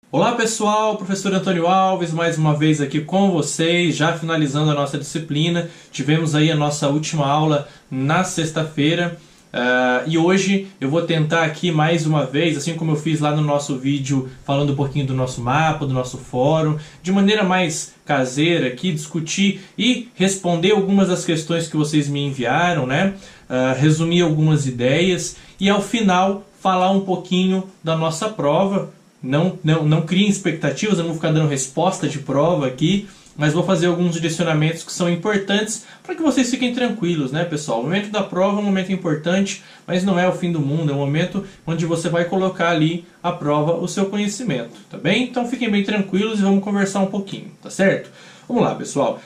Olá pessoal, professor Antônio Alves mais uma vez aqui com vocês, já finalizando a nossa disciplina. Tivemos aí a nossa última aula na sexta-feira e hoje eu vou tentar aqui mais uma vez, assim como eu fiz lá no nosso vídeo falando um pouquinho do nosso mapa, do nosso fórum, de maneira mais caseira aqui, discutir e responder algumas das questões que vocês me enviaram, né? Resumir algumas ideias e ao final falar um pouquinho da nossa prova. Não criem expectativas, eu não vou ficar dando resposta de prova aqui, mas vou fazer alguns direcionamentos que são importantes para que vocês fiquem tranquilos, né, pessoal? O momento da prova é um momento importante, mas não é o fim do mundo, é um momento onde você vai colocar ali à prova o seu conhecimento, tá bem? Então fiquem bem tranquilos e vamos conversar um pouquinho, tá certo? Vamos lá, pessoal.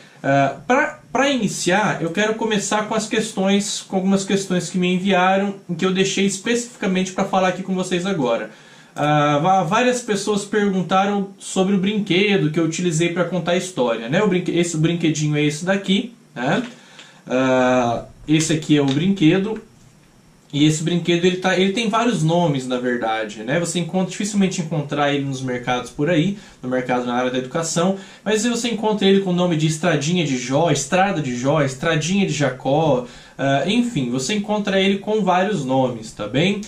Para iniciar, eu quero começar com algumas questões que me enviaram, que eu deixei especificamente para falar aqui com vocês agora. Várias pessoas perguntaram sobre o brinquedo que eu utilizei para contar a história, né? Esse brinquedinho é esse daqui, né? Esse aqui é o brinquedo. E esse brinquedo ele tem vários nomes, na verdade, né? Você dificilmente encontrar ele nos mercados por aí, no mercado na área da educação, mas você encontra ele com o nome de Estradinha de Jó, Estrada de Jó, Estradinha de Jacó, enfim, você encontra ele com vários nomes, tá bem?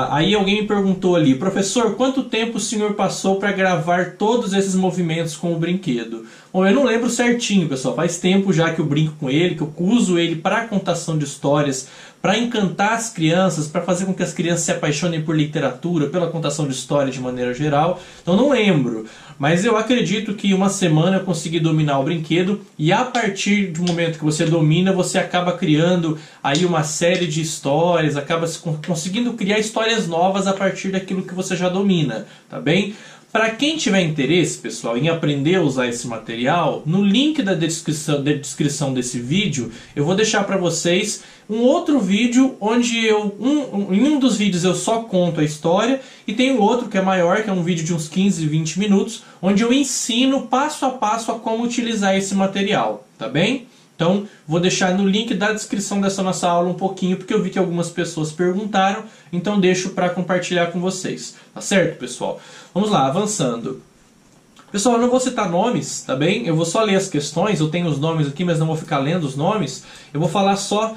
Aí alguém me perguntou ali, professor, quanto tempo o senhor passou para gravar todos esses movimentos com o brinquedo? Bom, eu não lembro certinho, pessoal, faz tempo já que eu brinco com ele, que eu uso ele para contação de histórias, para encantar as crianças, para fazer com que as crianças se apaixonem por literatura, pela contação de história de maneira geral. Então não lembro, mas eu acredito que uma semana eu consegui dominar o brinquedo e a partir do momento que você domina, você acaba criando aí uma série de histórias, acaba conseguindo criar histórias novas a partir daquilo que você já domina, tá bem? Para quem tiver interesse, pessoal, em aprender a usar esse material, no link da descrição desse vídeo, eu vou deixar para vocês um outro vídeo onde em um dos vídeos eu só conto a história e tem um outro que é maior, que é um vídeo de uns 15, 20 minutos, onde eu ensino passo a passo a como utilizar esse material, tá bem? Então, vou deixar no link da descrição dessa nossa aula um pouquinho, porque eu vi que algumas pessoas perguntaram, então deixo para compartilhar com vocês. Tá certo, pessoal? Vamos lá, avançando. Pessoal, eu não vou citar nomes, tá bem? Eu vou só ler as questões, eu tenho os nomes aqui, mas não vou ficar lendo os nomes. Eu vou falar só,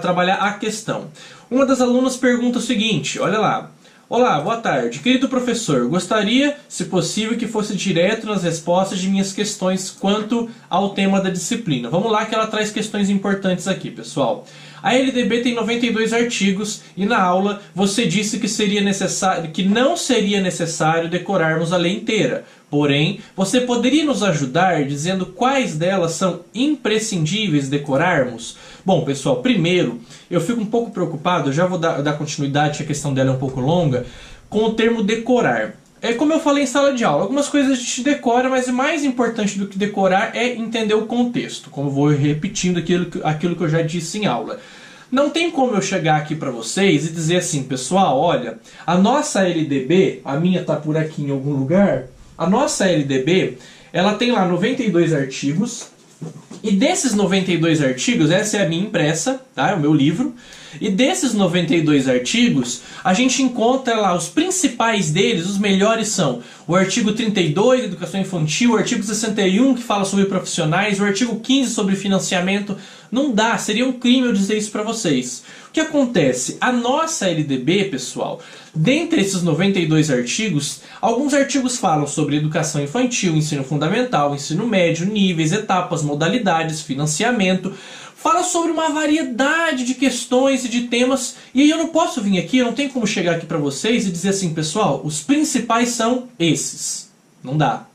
trabalhar a questão. Uma das alunas pergunta o seguinte, olha lá. Olá, boa tarde. Querido professor, gostaria, se possível, que fosse direto nas respostas de minhas questões quanto ao tema da disciplina. Vamos lá que ela traz questões importantes aqui, pessoal. A LDB tem 92 artigos e na aula você disse que não seria necessário decorarmos a lei inteira. Porém, você poderia nos ajudar dizendo quais delas são imprescindíveis decorarmos? Bom, pessoal, primeiro, eu fico um pouco preocupado, eu já vou dar continuidade, que a questão dela é um pouco longa, com o termo decorar. É como eu falei em sala de aula, algumas coisas a gente decora, mas o mais importante do que decorar é entender o contexto, como eu vou repetindo aquilo que eu já disse em aula. Não tem como eu chegar aqui para vocês e dizer assim, pessoal, olha, a nossa LDB, a minha está por aqui em algum lugar, a nossa LDB, ela tem lá 92 artigos, e desses 92 artigos, essa é a minha impressa, tá? É o meu livro. E desses 92 artigos, a gente encontra lá os principais deles, os melhores são o artigo 32, Educação Infantil, o artigo 61, que fala sobre profissionais, o artigo 15 sobre financiamento. Não dá, seria um crime eu dizer isso para vocês. O que acontece? A nossa LDB, pessoal, dentre esses 92 artigos, alguns artigos falam sobre educação infantil, ensino fundamental, ensino médio, níveis, etapas, modalidades, financiamento. Fala sobre uma variedade de questões e de temas. E aí eu não posso vir aqui, eu não tenho como chegar aqui para vocês e dizer assim, pessoal, os principais são esses. Não dá.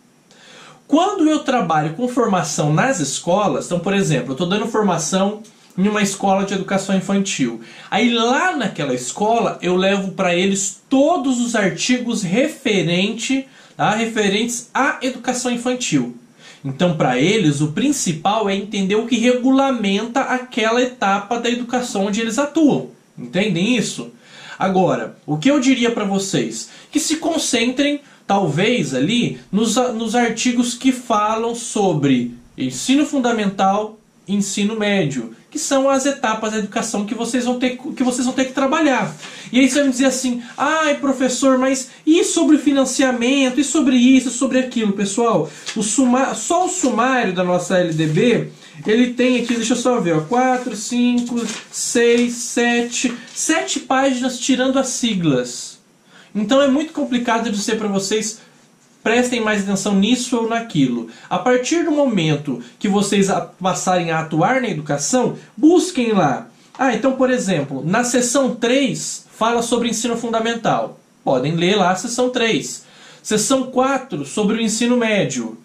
Quando eu trabalho com formação nas escolas, então, por exemplo, eu estou dando formação em uma escola de educação infantil. Aí lá naquela escola eu levo para eles todos os artigos referentes à educação infantil. Então, para eles, o principal é entender o que regulamenta aquela etapa da educação onde eles atuam. Entendem isso? Agora, o que eu diria para vocês? Que se concentrem, talvez, ali nos artigos que falam sobre ensino fundamental, ensino médio, que são as etapas da educação que vocês vão ter que trabalhar. E aí você vai me dizer assim, ai professor, mas e sobre financiamento, e sobre isso, sobre aquilo? Pessoal, só o sumário da nossa LDB, ele tem aqui, deixa eu só ver, ó, 4, 5, 6, 7 páginas tirando as siglas. Então é muito complicado de dizer para vocês, prestem mais atenção nisso ou naquilo. A partir do momento que vocês passarem a atuar na educação, busquem lá. Então, por exemplo, na seção 3, fala sobre ensino fundamental. Podem ler lá a seção 3. Seção 4, sobre o ensino médio.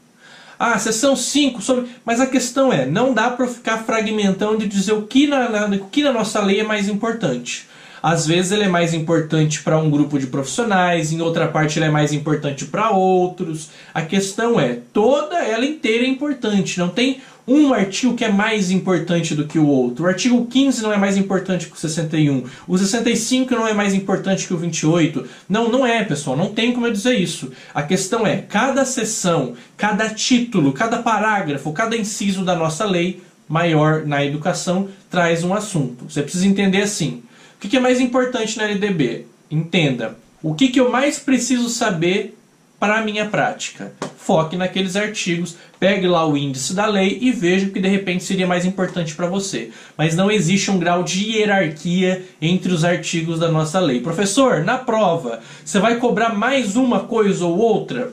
Seção 5, sobre... Mas a questão é, não dá para ficar fragmentando e dizer o que na nossa lei é mais importante. Às vezes ele é mais importante para um grupo de profissionais, em outra parte ele é mais importante para outros. A questão é, toda ela inteira é importante. Não tem um artigo que é mais importante do que o outro. O artigo 15 não é mais importante que o 61. O 65 não é mais importante que o 28. Não é, pessoal. Não tem como eu dizer isso. A questão é, cada seção, cada título, cada parágrafo, cada inciso da nossa lei maior na educação traz um assunto. Você precisa entender assim. O que é mais importante na LDB? Entenda. O que eu mais preciso saber para a minha prática? Foque naqueles artigos, pegue lá o índice da lei e veja o que de repente seria mais importante para você. Mas não existe um grau de hierarquia entre os artigos da nossa lei. Professor, na prova, você vai cobrar mais uma coisa ou outra?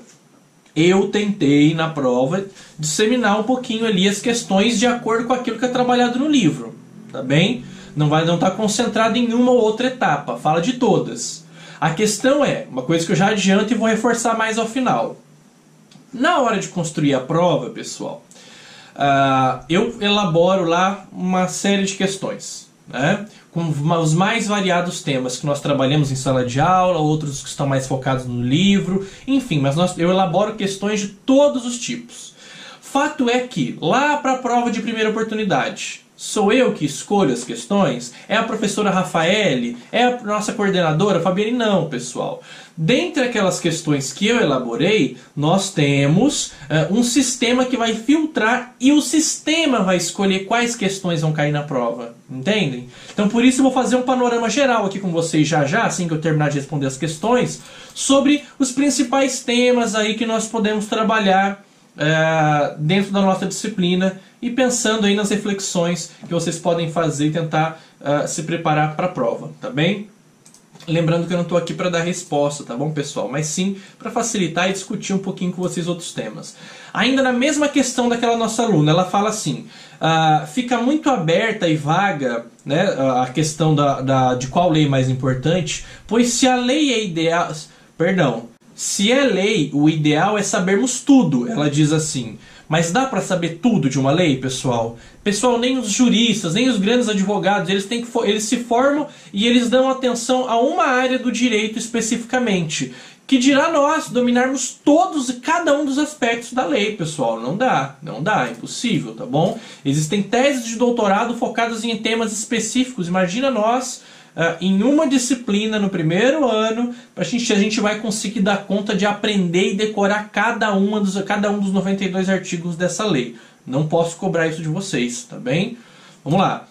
Eu tentei, na prova, disseminar um pouquinho ali as questões de acordo com aquilo que é trabalhado no livro. Tá bem? Não está concentrado em uma ou outra etapa, fala de todas. A questão é, uma coisa que eu já adianto e vou reforçar mais ao final. Na hora de construir a prova, pessoal, eu elaboro lá uma série de questões, né? Com os mais variados temas que nós trabalhamos em sala de aula, outros que estão mais focados no livro, enfim, mas eu elaboro questões de todos os tipos. Fato é que, lá para a prova de primeira oportunidade, sou eu que escolho as questões? É a professora Rafaele? É a nossa coordenadora Fabiane? Não, pessoal. Dentre aquelas questões que eu elaborei, nós temos um sistema que vai filtrar e o sistema vai escolher quais questões vão cair na prova. Entendem? Então por isso eu vou fazer um panorama geral aqui com vocês já, assim que eu terminar de responder as questões, sobre os principais temas aí que nós podemos trabalhar dentro da nossa disciplina e pensando aí nas reflexões que vocês podem fazer e tentar se preparar para a prova, tá bem? Lembrando que eu não estou aqui para dar resposta, tá bom, pessoal? Mas sim para facilitar e discutir um pouquinho com vocês outros temas. Ainda na mesma questão daquela nossa aluna, ela fala assim, fica muito aberta e vaga, né, a questão de qual lei é mais importante, pois se a lei é ideal... Se é lei, o ideal é sabermos tudo, ela diz assim. Mas dá para saber tudo de uma lei, pessoal? Pessoal, nem os juristas, nem os grandes advogados, eles se formam e eles dão atenção a uma área do direito especificamente. Que dirá nós dominarmos todos e cada um dos aspectos da lei, pessoal? Não dá, é impossível, tá bom? Existem teses de doutorado focadas em temas específicos. Imagina nós... em uma disciplina no primeiro ano, a gente vai conseguir dar conta de aprender e decorar cada um dos 92 artigos dessa lei. Não posso cobrar isso de vocês, tá bem? Vamos lá.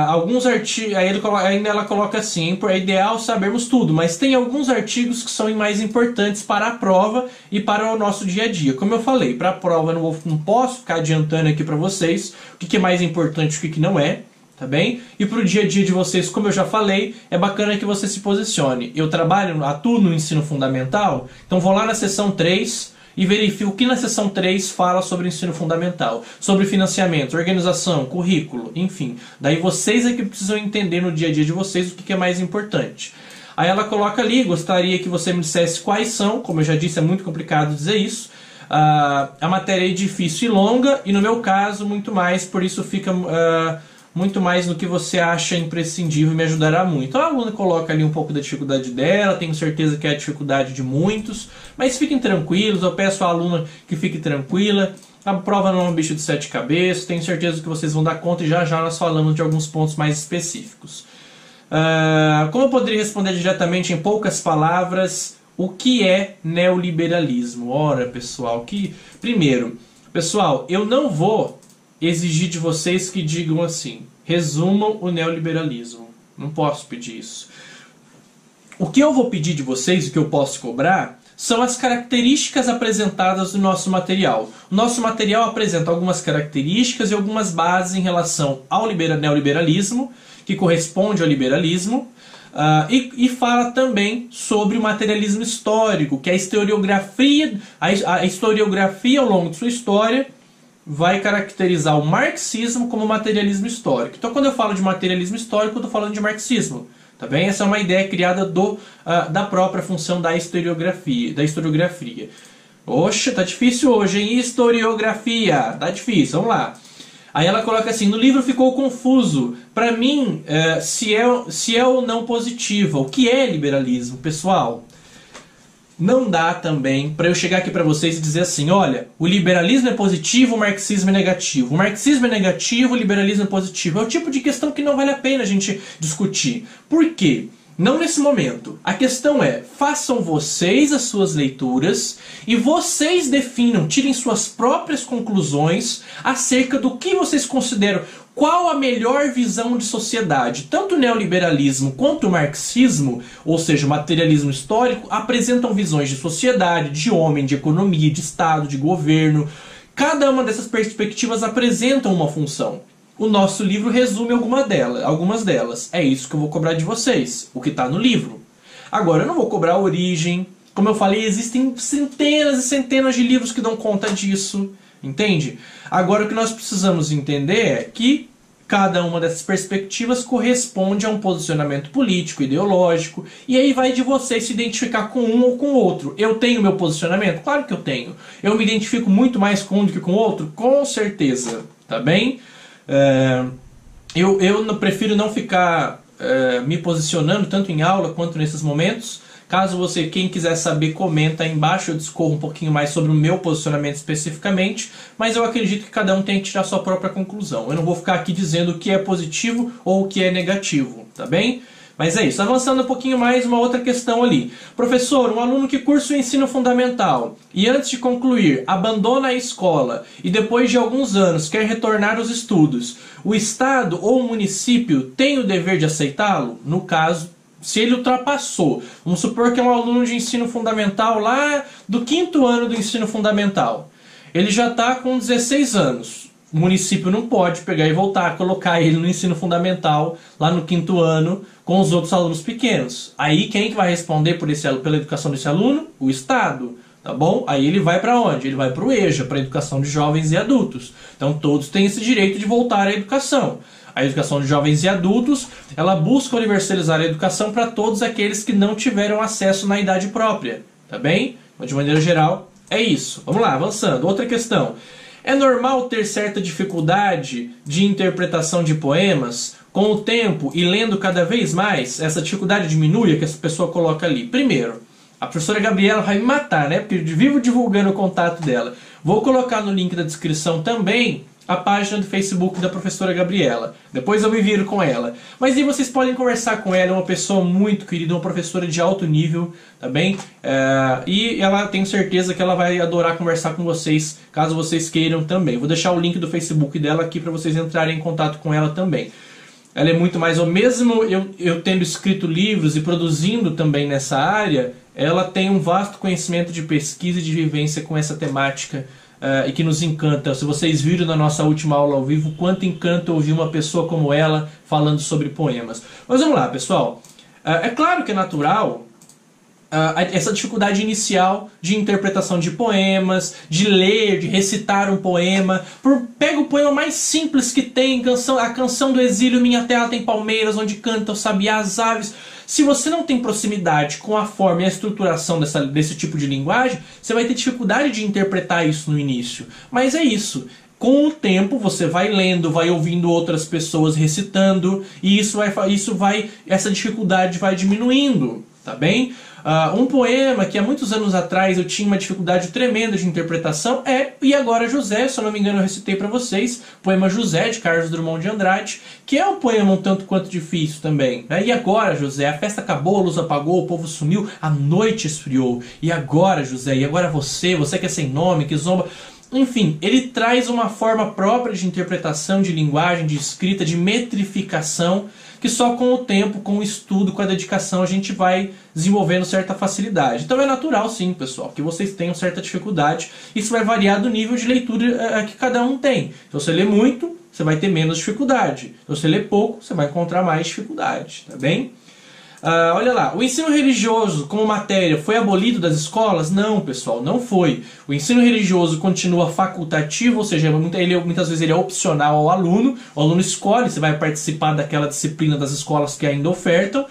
Alguns artigos, ainda ela coloca assim, é ideal sabermos tudo, mas tem alguns artigos que são mais importantes para a prova e para o nosso dia a dia. Como eu falei, para a prova não posso ficar adiantando aqui para vocês o que é mais importante e o que não é. Tá bem? E para o dia a dia de vocês, como eu já falei, é bacana que você se posicione. Eu atuo no ensino fundamental, então vou lá na seção 3 e verifico o que na seção 3 fala sobre o ensino fundamental, sobre financiamento, organização, currículo, enfim. Daí vocês é que precisam entender no dia a dia de vocês o que é mais importante. Aí ela coloca ali, gostaria que você me dissesse quais são, como eu já disse, é muito complicado dizer isso. A matéria é difícil e longa, e no meu caso, muito mais, por isso fica... muito mais do que você acha imprescindível e me ajudará muito. A aluna coloca ali um pouco da dificuldade dela, tenho certeza que é a dificuldade de muitos, mas fiquem tranquilos, eu peço à aluna que fique tranquila, a prova não é um bicho de 7 cabeças, tenho certeza que vocês vão dar conta e já nós falamos de alguns pontos mais específicos. Como eu poderia responder diretamente em poucas palavras, o que é neoliberalismo? Ora, pessoal, primeiro, pessoal, eu não vou exigir de vocês que digam assim: resumam o neoliberalismo. Não posso pedir isso. O que eu vou pedir de vocês, o que eu posso cobrar, são as características apresentadas no nosso material. O nosso material apresenta algumas características e algumas bases em relação ao neoliberalismo, que corresponde ao liberalismo, e fala também sobre o materialismo histórico, que é a historiografia ao longo de sua história vai caracterizar o marxismo como materialismo histórico. Então, quando eu falo de materialismo histórico, eu estou falando de marxismo. Tá bem? Essa é uma ideia criada da própria função da historiografia. Oxe, tá difícil hoje, hein? Historiografia. Tá difícil, vamos lá. Aí ela coloca assim: no livro ficou confuso. Para mim, se é ou não positiva. O que é liberalismo, pessoal? Não dá também para eu chegar aqui para vocês e dizer assim: olha, o liberalismo é positivo, o marxismo é negativo. O marxismo é negativo, o liberalismo é positivo. É o tipo de questão que não vale a pena a gente discutir. Por quê? Não nesse momento. A questão é: façam vocês as suas leituras e vocês definam, tirem suas próprias conclusões acerca do que vocês consideram. Qual a melhor visão de sociedade? Tanto o neoliberalismo quanto o marxismo, ou seja, o materialismo histórico, apresentam visões de sociedade, de homem, de economia, de Estado, de governo. Cada uma dessas perspectivas apresenta uma função. O nosso livro resume algumas delas. É isso que eu vou cobrar de vocês, o que está no livro. Agora, eu não vou cobrar a origem. Como eu falei, existem centenas e centenas de livros que dão conta disso. Entende? Agora, o que nós precisamos entender é que cada uma dessas perspectivas corresponde a um posicionamento político, ideológico, e aí vai de você se identificar com um ou com o outro. Eu tenho meu posicionamento? Claro que eu tenho. Eu me identifico muito mais com um do que com o outro? Com certeza. Tá bem? Eu prefiro não ficar me posicionando tanto em aula quanto nesses momentos. Caso quem quiser saber, comenta aí embaixo, eu discorro um pouquinho mais sobre o meu posicionamento especificamente, mas eu acredito que cada um tem que tirar a sua própria conclusão. Eu não vou ficar aqui dizendo o que é positivo ou o que é negativo, tá bem? Mas é isso. Avançando um pouquinho mais, uma outra questão ali. Professor, um aluno que cursa o ensino fundamental e antes de concluir abandona a escola e depois de alguns anos quer retornar aos estudos, o Estado ou o município tem o dever de aceitá-lo? No caso, se ele ultrapassou, vamos supor que é um aluno de ensino fundamental lá do 5º ano do ensino fundamental. Ele já está com 16 anos. O município não pode pegar e voltar a colocar ele no ensino fundamental, lá no 5º ano, com os outros alunos pequenos. Aí quem que vai responder pela educação desse aluno? O Estado. Tá bom? Aí ele vai para onde? Ele vai para o EJA, para a educação de jovens e adultos. Então todos têm esse direito de voltar à educação. A educação de jovens e adultos, ela busca universalizar a educação para todos aqueles que não tiveram acesso na idade própria. Tá bem? Mas de maneira geral, é isso. Vamos lá, avançando. Outra questão. É normal ter certa dificuldade de interpretação de poemas? Com o tempo e lendo cada vez mais, essa dificuldade diminui, é que essa pessoa coloca ali. Primeiro, a professora Gabriela vai me matar, né? Porque eu vivo divulgando o contato dela. Vou colocar no link da descrição também a página do Facebook da professora Gabriela. Depois eu me viro com ela. Mas aí vocês podem conversar com ela, é uma pessoa muito querida, uma professora de alto nível, tá bem? E ela, tenho certeza que ela vai adorar conversar com vocês, caso vocês queiram também. Vou deixar o link do Facebook dela aqui para vocês entrarem em contato com ela também. Ela é muito mais, ou mesmo eu tendo escrito livros e produzindo também nessa área, ela tem um vasto conhecimento de pesquisa e de vivência com essa temática e que nos encanta. Se vocês viram na nossa última aula ao vivo, quanto encanta ouvir uma pessoa como ela falando sobre poemas. Mas vamos lá, pessoal. É claro que é natural essa dificuldade inicial de interpretação de poemas, de ler, de recitar um poema. Pega o poema mais simples que tem, a canção do exílio, Minha Terra Tem Palmeiras, onde canta o sabiá, as aves. Se você não tem proximidade com a forma e a estruturação desse tipo de linguagem, você vai ter dificuldade de interpretar isso no início. Mas é isso. Com o tempo você vai lendo, vai ouvindo outras pessoas recitando, e essa dificuldade vai diminuindo, tá bem? Um poema que há muitos anos atrás eu tinha uma dificuldade tremenda de interpretação é E Agora José, se eu não me engano eu recitei para vocês, poema José, de Carlos Drummond de Andrade, que é um poema um tanto quanto difícil também, né? E agora, José, a festa acabou, a luz apagou, o povo sumiu, a noite esfriou. E agora, José, e agora você que é sem nome, que zomba... Enfim, ele traz uma forma própria de interpretação, de linguagem, de escrita, de metrificação, que só com o tempo, com o estudo, com a dedicação, a gente vai desenvolvendo certa facilidade. Então é natural, sim, pessoal, que vocês tenham certa dificuldade. Isso vai variar do nível de leitura que cada um tem. Se você lê muito, você vai ter menos dificuldade. Se você lê pouco, você vai encontrar mais dificuldade, tá bem? Olha lá, o ensino religioso como matéria foi abolido das escolas? Não, pessoal, não foi. O ensino religioso continua facultativo, ou seja, muitas vezes ele é opcional ao aluno. O aluno escolhe se vai participar daquela disciplina das escolas que ainda ofertam.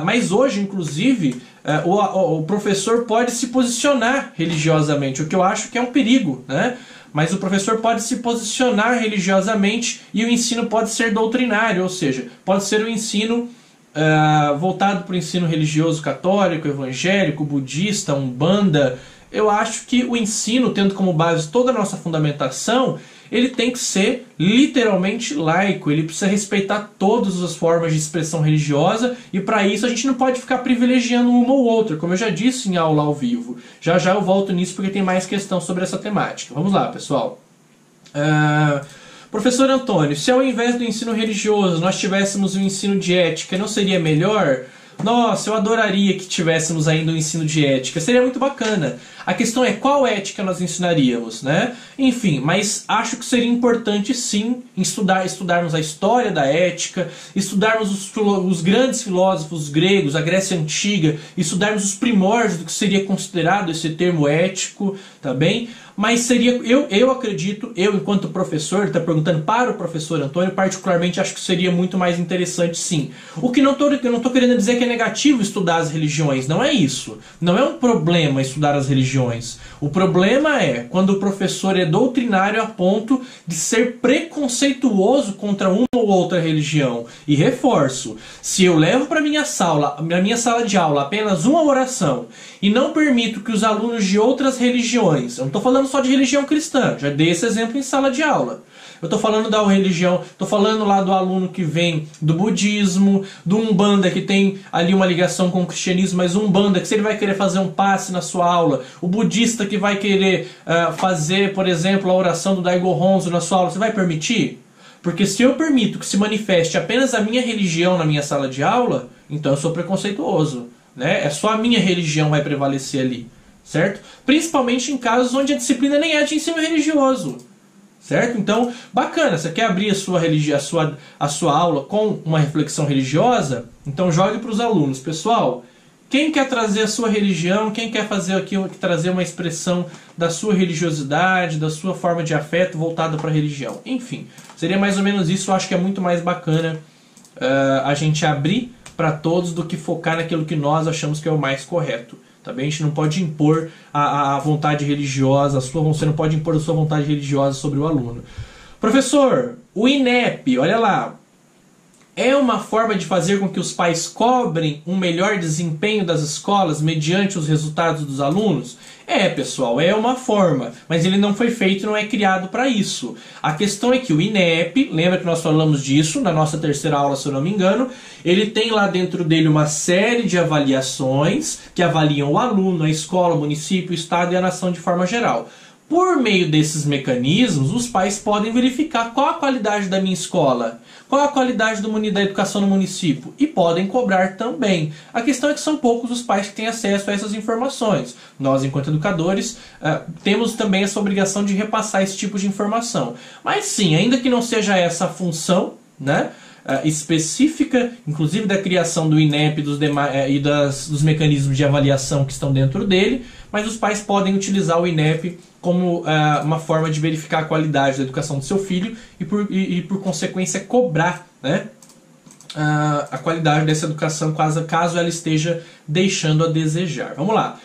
Mas hoje, inclusive, o professor pode se posicionar religiosamente, o que eu acho que é um perigo, né? Mas o professor pode se posicionar religiosamente e o ensino pode ser doutrinário, ou seja, pode ser um ensino voltado para o ensino religioso católico, evangélico, budista, umbanda. Eu acho que o ensino, tendo como base toda a nossa fundamentação, ele tem que ser literalmente laico, ele precisa respeitar todas as formas de expressão religiosa, e para isso a gente não pode ficar privilegiando uma ou outra, como eu já disse em aula ao vivo. Já já eu volto nisso porque tem mais questão sobre essa temática. Vamos lá, pessoal. Professor Antônio, se ao invés do ensino religioso nós tivéssemos o ensino de ética, não seria melhor? Nossa, eu adoraria que tivéssemos ainda um ensino de ética, seria muito bacana. A questão é qual ética nós ensinaríamos, né? Enfim, mas acho que seria importante sim estudarmos a história da ética, estudarmos os grandes filósofos gregos, a Grécia Antiga, estudarmos os primórdios do que seria considerado esse termo ético, tá bem? Mas seria, eu acredito, eu enquanto professor, está perguntando para o professor Antônio, particularmente acho que seria muito mais interessante sim. O que eu não estou querendo dizer que é negativo estudar as religiões, não é isso. Não é um problema estudar as religiões. O problema é quando o professor é doutrinário a ponto de ser preconceituoso contra uma ou outra religião. E reforço, se eu levo para minha sala de aula apenas uma oração e não permito que os alunos de outras religiões, eu não estou falando só de religião cristã, já dei esse exemplo em sala de aula. Eu estou falando da religião, estou falando lá do aluno que vem do budismo, do umbanda que tem ali uma ligação com o cristianismo, mas o umbanda que se ele vai querer fazer um passe na sua aula, o budista que vai querer fazer, por exemplo, a oração do Daigo Honzo na sua aula, você vai permitir? Porque se eu permito que se manifeste apenas a minha religião na minha sala de aula, então eu sou preconceituoso, né? É só a minha religião vai prevalecer ali, certo? Principalmente em casos onde a disciplina nem é de ensino religioso. Certo? Então, bacana, você quer abrir a sua aula com uma reflexão religiosa? Então jogue para os alunos. Pessoal, quem quer trazer a sua religião, quem quer fazer aquilo, trazer uma expressão da sua religiosidade, da sua forma de afeto voltada para a religião? Enfim, seria mais ou menos isso. Eu acho que é muito mais bacana a gente abrir para todos do que focar naquilo que nós achamos que é o mais correto. Tá bem? A gente não pode impor a vontade religiosa, você não pode impor a sua vontade religiosa sobre o aluno. Professor, o INEP, olha lá, é uma forma de fazer com que os pais cobrem um melhor desempenho das escolas mediante os resultados dos alunos? É, pessoal, é uma forma, mas ele não foi feito e não é criado para isso. A questão é que o INEP, lembra que nós falamos disso na nossa terceira aula, se eu não me engano, ele tem lá dentro dele uma série de avaliações que avaliam o aluno, a escola, o município, o estado e a nação de forma geral. Por meio desses mecanismos, os pais podem verificar qual a qualidade da minha escola, qual a qualidade da educação no município, e podem cobrar também. A questão é que são poucos os pais que têm acesso a essas informações. Nós, enquanto educadores, temos também essa obrigação de repassar esse tipo de informação. Mas sim, ainda que não seja essa a função, né, específica, inclusive da criação do INEP e dos mecanismos de avaliação que estão dentro dele, mas os pais podem utilizar o INEP como uma forma de verificar a qualidade da educação do seu filho e por consequência, cobrar, né, a qualidade dessa educação caso ela esteja deixando a desejar. Vamos lá.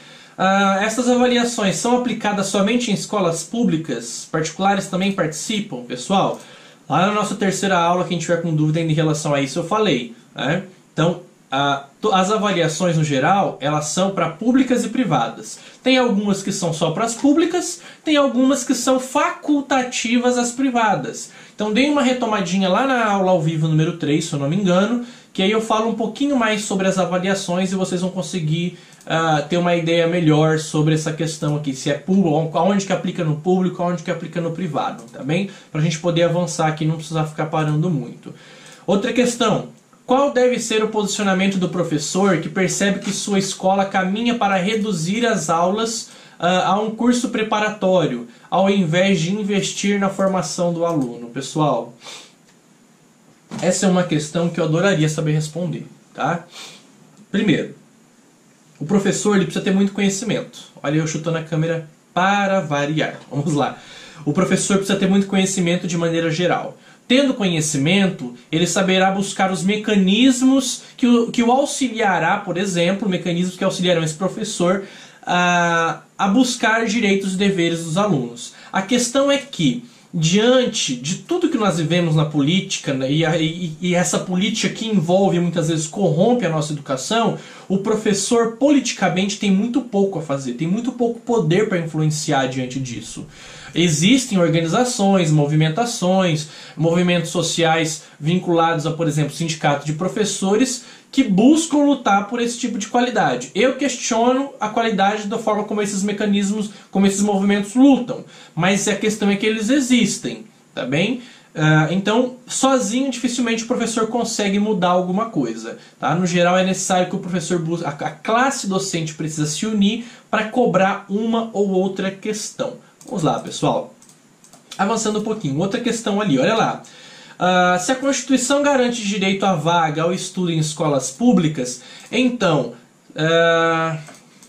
Essas avaliações são aplicadas somente em escolas públicas? Particulares também participam, pessoal? Lá na nossa terceira aula, quem tiver com dúvida em relação a isso, eu falei, né? Então, as avaliações no geral, elas são para públicas e privadas. Tem algumas que são só para as públicas, tem algumas que são facultativas às privadas. Então dei uma retomadinha lá na aula ao vivo número 3, se eu não me engano, que aí eu falo um pouquinho mais sobre as avaliações e vocês vão conseguir ter uma ideia melhor sobre essa questão aqui, se é público, aonde que aplica no público, aonde que aplica no privado, tá bem? Para a gente poder avançar aqui e não precisar ficar parando muito. Outra questão: qual deve ser o posicionamento do professor que percebe que sua escola caminha para reduzir as aulas a um curso preparatório, ao invés de investir na formação do aluno? Pessoal, essa é uma questão que eu adoraria saber responder, tá? Primeiro, o professor ele precisa ter muito conhecimento. Olha eu chutando a câmera para variar. Vamos lá. O professor precisa ter muito conhecimento de maneira geral. Tendo conhecimento, ele saberá buscar os mecanismos que o auxiliará, por exemplo, mecanismos que auxiliarão esse professor a buscar direitos e deveres dos alunos. A questão é que, diante de tudo que nós vivemos na política, né, e essa política que envolve muitas vezes corrompe a nossa educação, o professor politicamente tem muito pouco a fazer, tem muito pouco poder para influenciar diante disso. Existem organizações, movimentações, movimentos sociais vinculados a, por exemplo, sindicato de professores que buscam lutar por esse tipo de qualidade. Eu questiono a qualidade da forma como esses mecanismos, como esses movimentos lutam, mas a questão é que eles existem, tá bem? Então, sozinho dificilmente o professor consegue mudar alguma coisa, tá? No geral é necessário que o professor busque, a classe docente precisa se unir para cobrar uma ou outra questão. Vamos lá, pessoal. Avançando um pouquinho. Outra questão ali, olha lá. Se a Constituição garante direito à vaga ao estudo em escolas públicas, então...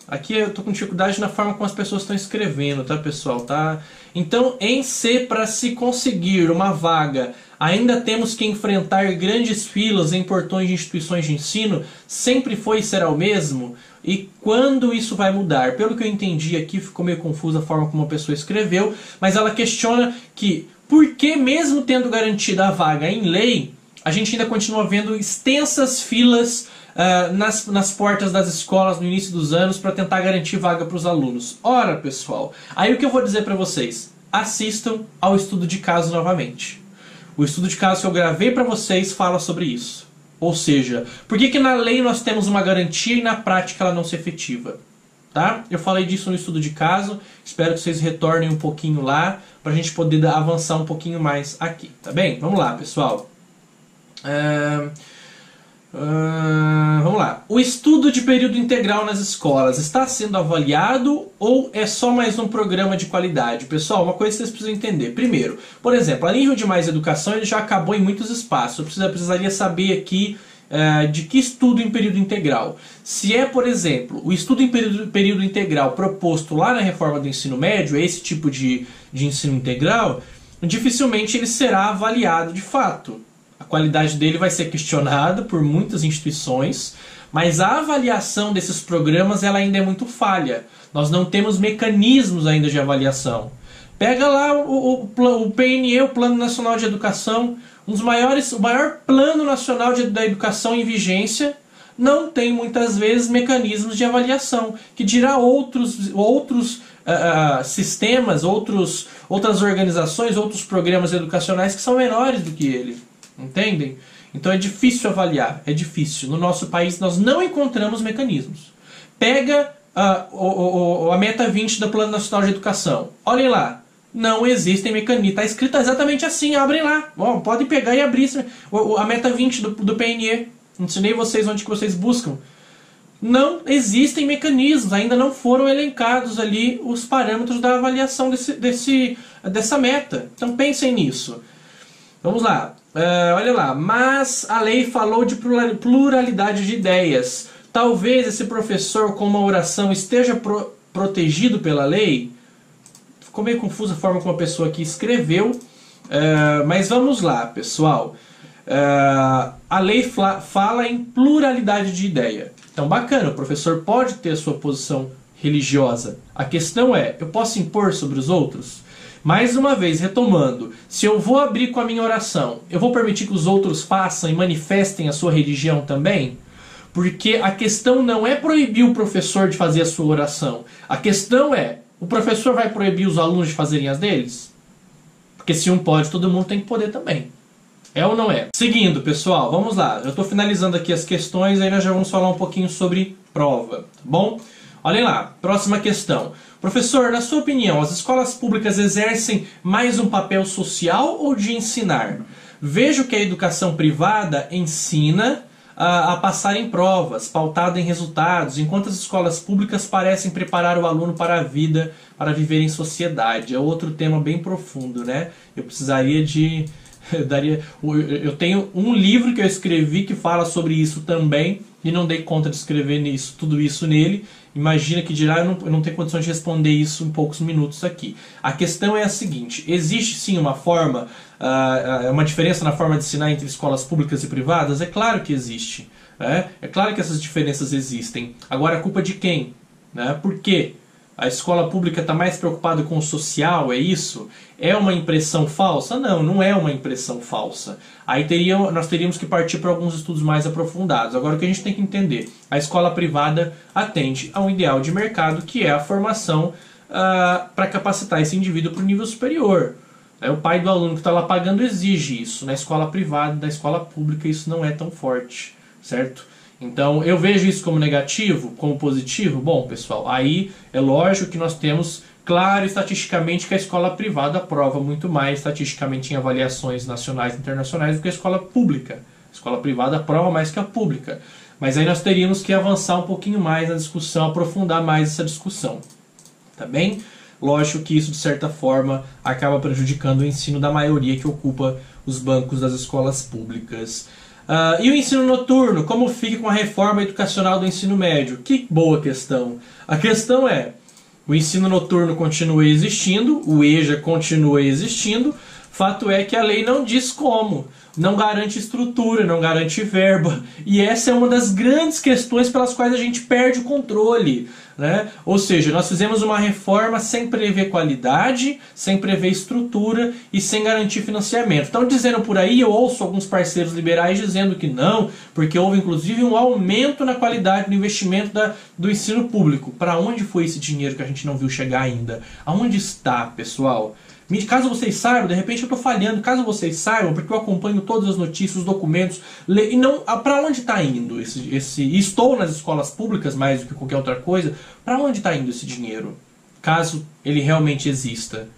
aqui eu estou com dificuldade na forma como as pessoas estão escrevendo, tá, pessoal? Tá? Então, em C, para se conseguir uma vaga, ainda temos que enfrentar grandes filas em portões de instituições de ensino? Sempre foi e será o mesmo? E quando isso vai mudar? Pelo que eu entendi aqui, ficou meio confusa a forma como a pessoa escreveu, mas ela questiona que, por que mesmo tendo garantida a vaga em lei, a gente ainda continua vendo extensas filas nas portas das escolas no início dos anos para tentar garantir vaga para os alunos? Ora, pessoal, aí o que eu vou dizer para vocês? Assistam ao estudo de caso novamente. O estudo de caso que eu gravei para vocês fala sobre isso. Ou seja, por que na lei nós temos uma garantia e na prática ela não se efetiva? Tá? Eu falei disso no estudo de caso, espero que vocês retornem um pouquinho lá para a gente poder avançar um pouquinho mais aqui, tá bem? Vamos lá, pessoal. Vamos lá. O estudo de período integral nas escolas está sendo avaliado ou é só mais um programa de qualidade? Pessoal, uma coisa que vocês precisam entender. Primeiro, por exemplo, a nível de Mais Educação ele já acabou em muitos espaços. Eu precisaria saber aqui de que estudo em período integral. Se é, por exemplo, o estudo em período integral proposto lá na reforma do ensino médio, esse tipo de ensino integral, dificilmente ele será avaliado de fato. A qualidade dele vai ser questionada por muitas instituições, mas a avaliação desses programas ela ainda é muito falha. Nós não temos mecanismos ainda de avaliação. Pega lá o PNE, o Plano Nacional de Educação, o maior plano nacional da educação em vigência, não tem muitas vezes mecanismos de avaliação, que dirá outros sistemas, outras organizações, outros programas educacionais que são menores do que ele. Entendem? Então é difícil avaliar, é difícil. No nosso país nós não encontramos mecanismos. Pega a meta 20 do Plano Nacional de Educação. Olhem lá, não existem mecanismos. Está escrito exatamente assim, abrem lá. Bom, podem pegar e abrir a meta 20 do PNE. Ensinei vocês onde que vocês buscam. Não existem mecanismos, ainda não foram elencados ali os parâmetros da avaliação dessa meta. Então pensem nisso. Vamos lá. Olha lá, mas a lei falou de pluralidade de ideias. Talvez esse professor com uma oração esteja protegido pela lei? Ficou meio confusa a forma como a pessoa aqui escreveu, mas vamos lá, pessoal. A lei fala em pluralidade de ideia. Então bacana, o professor pode ter a sua posição religiosa. A questão é, eu posso impor sobre os outros? Mais uma vez, retomando, se eu vou abrir com a minha oração, eu vou permitir que os outros façam e manifestem a sua religião também? Porque a questão não é proibir o professor de fazer a sua oração. A questão é, o professor vai proibir os alunos de fazerem as deles? Porque se um pode, todo mundo tem que poder também. É ou não é? Seguindo, pessoal, vamos lá. Eu estou finalizando aqui as questões, aí nós já vamos falar um pouquinho sobre prova, tá bom? Olhem lá, próxima questão. Professor, na sua opinião, as escolas públicas exercem mais um papel social ou de ensinar? Vejo que a educação privada ensina a passar em provas, pautada em resultados, enquanto as escolas públicas parecem preparar o aluno para a vida, para viver em sociedade. É outro tema bem profundo, né? Eu precisaria de... Eu tenho um livro que eu escrevi que fala sobre isso também e não dei conta de escrever tudo isso nele. Imagina que dirá, eu não tenho condições de responder isso em poucos minutos aqui. A questão é a seguinte: existe sim uma forma, uma diferença na forma de ensinar entre escolas públicas e privadas? É claro que existe. É claro que essas diferenças existem. Agora, a culpa de quem? Por quê? A escola pública está mais preocupada com o social, é isso? É uma impressão falsa? Não, não é uma impressão falsa. Aí nós teríamos que partir para alguns estudos mais aprofundados. Agora, o que a gente tem que entender? A escola privada atende a um ideal de mercado, que é a formação para capacitar esse indivíduo para o nível superior. O pai do aluno que está lá pagando exige isso. Na escola privada, na escola pública, isso não é tão forte, certo? Então, eu vejo isso como negativo, como positivo? Bom, pessoal, aí é lógico que nós temos, claro, estatisticamente, que a escola privada aprova muito mais, estatisticamente, em avaliações nacionais e internacionais, do que a escola pública. A escola privada aprova mais que a pública. Mas aí nós teríamos que avançar um pouquinho mais na discussão, aprofundar mais essa discussão. Tá bem? Lógico que isso, de certa forma, acaba prejudicando o ensino da maioria que ocupa os bancos das escolas públicas. E o ensino noturno, como fica com a reforma educacional do ensino médio? Que boa questão. A questão é, o ensino noturno continua existindo, o EJA continua existindo, fato é que a lei não diz como, não garante estrutura, não garante verba, e essa é uma das grandes questões pelas quais a gente perde o controle, né? Ou seja, nós fizemos uma reforma sem prever qualidade, sem prever estrutura e sem garantir financiamento. Estão dizendo por aí, eu ouço alguns parceiros liberais dizendo que não, porque houve inclusive um aumento na qualidade do investimento do ensino público. Para onde foi esse dinheiro que a gente não viu chegar ainda? Aonde está, pessoal? Caso vocês saibam, de repente eu estou falhando, caso vocês saibam, porque eu acompanho todas as notícias, os documentos, e não, para onde está indo estou nas escolas públicas mais do que qualquer outra coisa, para onde está indo esse dinheiro? Caso ele realmente exista,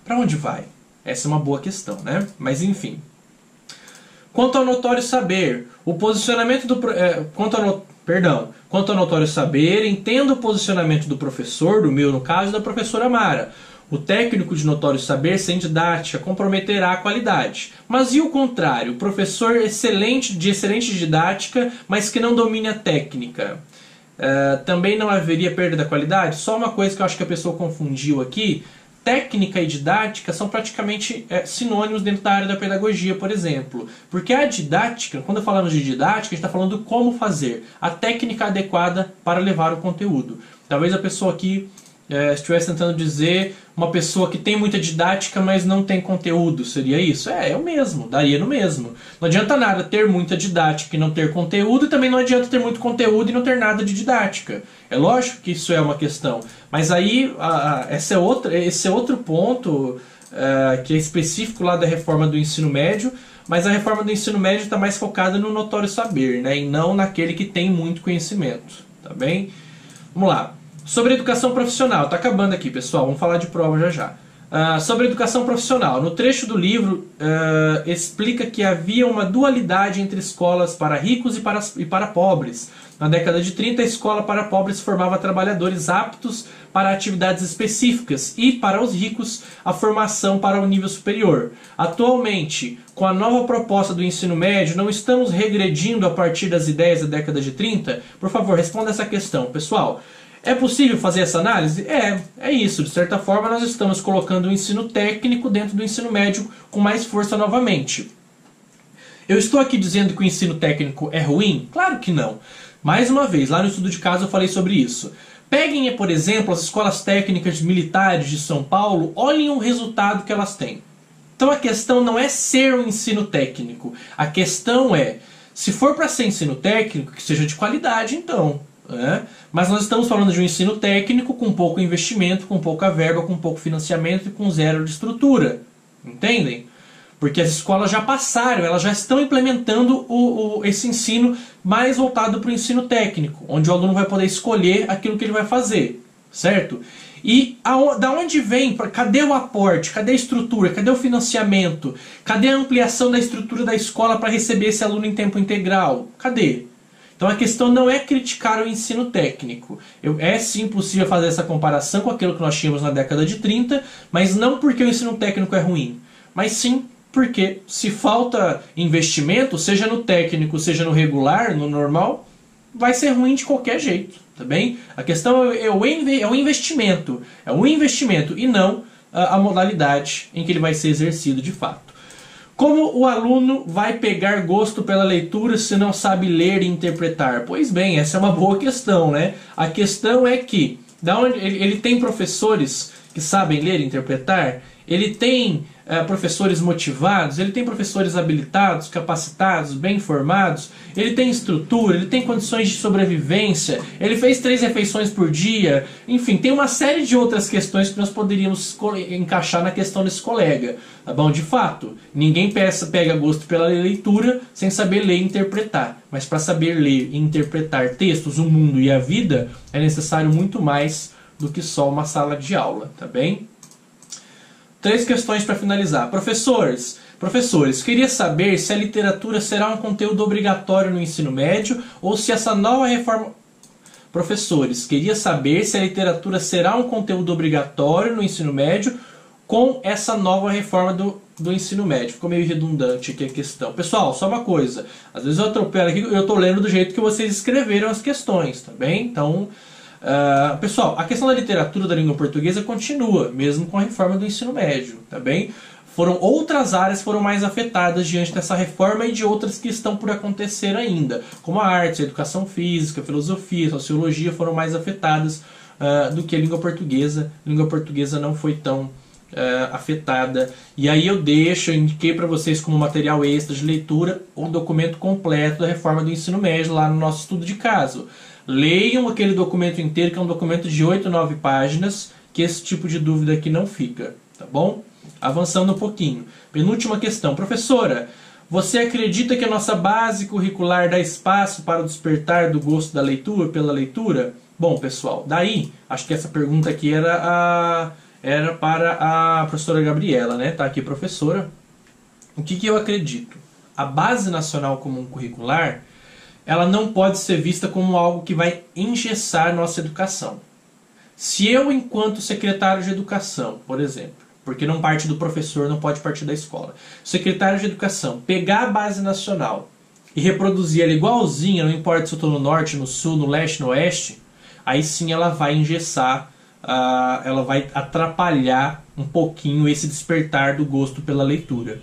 para onde vai? Essa é uma boa questão, né? Mas enfim. Quanto ao notório saber, o posicionamento do... Quanto ao notório saber, entendo o posicionamento do professor, do meu no caso, e da professora Mara. O técnico de notório saber sem didática comprometerá a qualidade. Mas e o contrário? O professor de excelente didática, mas que não domine a técnica. Também não haveria perda da qualidade? Só uma coisa que eu acho que a pessoa confundiu aqui. Técnica e didática são praticamente sinônimos dentro da área da pedagogia, por exemplo. Porque a didática, quando falamos de didática, a gente está falando de como fazer. A técnica adequada para levar o conteúdo. Talvez a pessoa aqui estivesse tentando dizer uma pessoa que tem muita didática, mas não tem conteúdo. Seria isso? É o mesmo, daria no mesmo. Não adianta nada ter muita didática e não ter conteúdo, e também não adianta ter muito conteúdo e não ter nada de didática. É lógico que isso é uma questão, mas aí esse é outro ponto que é específico lá da reforma do ensino médio, mas a reforma do ensino médio está mais focada no notório saber, né, e não naquele que tem muito conhecimento. Tá bem? Vamos lá. Sobre educação profissional, está acabando aqui, pessoal, vamos falar de prova já já. Sobre educação profissional, no trecho do livro explica que havia uma dualidade entre escolas para ricos e para pobres. Na década de 30, a escola para pobres formava trabalhadores aptos para atividades específicas e, para os ricos, a formação para o nível superior. Atualmente, com a nova proposta do ensino médio, não estamos regredindo a partir das ideias da década de 30? Por favor, responda essa questão, pessoal. É possível fazer essa análise? É isso. De certa forma, nós estamos colocando o ensino técnico dentro do ensino médio com mais força novamente. Eu estou aqui dizendo que o ensino técnico é ruim? Claro que não. Mais uma vez, lá no estudo de caso eu falei sobre isso. Peguem, por exemplo, as escolas técnicas militares de São Paulo, olhem o resultado que elas têm. Então a questão não é ser um ensino técnico. A questão é Se for para ser ensino técnico, que seja de qualidade, então. Né? Mas nós estamos falando de um ensino técnico com pouco investimento, com pouca verba, com pouco financiamento e com zero de estrutura. Entendem? Porque as escolas já passaram, elas já estão implementando esse ensino mais voltado para o ensino técnico, onde o aluno vai poder escolher aquilo que ele vai fazer, certo? E da onde vem, cadê o aporte, cadê a estrutura, cadê o financiamento, cadê a ampliação da estrutura da escola para receber esse aluno em tempo integral? Cadê? Então a questão não é criticar o ensino técnico. É sim possível fazer essa comparação com aquilo que nós tínhamos na década de 30, mas não porque o ensino técnico é ruim, mas sim porque se falta investimento, seja no técnico, seja no regular, no normal, vai ser ruim de qualquer jeito, tá bem? A questão é o investimento, e não a modalidade em que ele vai ser exercido de fato. Como o aluno vai pegar gosto pela leitura se não sabe ler e interpretar? Pois bem, essa é uma boa questão, né? A questão é que ele tem professores que sabem ler e interpretar, ele tem professores motivados, ele tem professores habilitados, capacitados, bem formados, ele tem estrutura, ele tem condições de sobrevivência, ele fez 3 refeições por dia, enfim, tem uma série de outras questões que nós poderíamos encaixar na questão desse colega. Tá bom? De fato, ninguém pega gosto pela leitura sem saber ler e interpretar, mas para saber ler e interpretar textos, o mundo e a vida, é necessário muito mais do que só uma sala de aula, tá bem? 3 questões para finalizar. Professores, queria saber se a literatura será um conteúdo obrigatório no ensino médio ou se essa nova reforma... Professores, queria saber se a literatura será um conteúdo obrigatório no ensino médio com essa nova reforma do ensino médio. Ficou meio redundante aqui a questão. Pessoal, só uma coisa. Às vezes eu atropelo aqui, eu estou lendo do jeito que vocês escreveram as questões, tá bem? Então... pessoal, a questão da literatura da língua portuguesa continua, mesmo com a reforma do ensino médio, tá bem? Outras áreas foram mais afetadas diante dessa reforma e de outras que estão por acontecer ainda, como a arte, a educação física, a filosofia, a sociologia foram mais afetadas do que a língua portuguesa. A língua portuguesa não foi tão afetada. E aí eu indiquei para vocês como material extra de leitura o documento completo da reforma do ensino médio lá no nosso estudo de caso. Leiam aquele documento inteiro, que é um documento de 8, 9 páginas, que esse tipo de dúvida aqui não fica, tá bom? Avançando um pouquinho. Penúltima questão. Professora, você acredita que a nossa base curricular dá espaço para o despertar do gosto da leitura, pela leitura? Bom, pessoal, daí, acho que essa pergunta aqui era para a professora Gabriela, né? Tá aqui, professora. O que eu acredito? A Base Nacional Comum Curricular, ela não pode ser vista como algo que vai engessar nossa educação. Se eu, enquanto secretário de educação, por exemplo, porque não parte do professor, não pode partir da escola, secretário de educação, pegar a Base Nacional e reproduzir ela igualzinha, não importa se eu estou no norte, no sul, no leste, no oeste, aí sim ela vai engessar, ela vai atrapalhar um pouquinho esse despertar do gosto pela leitura.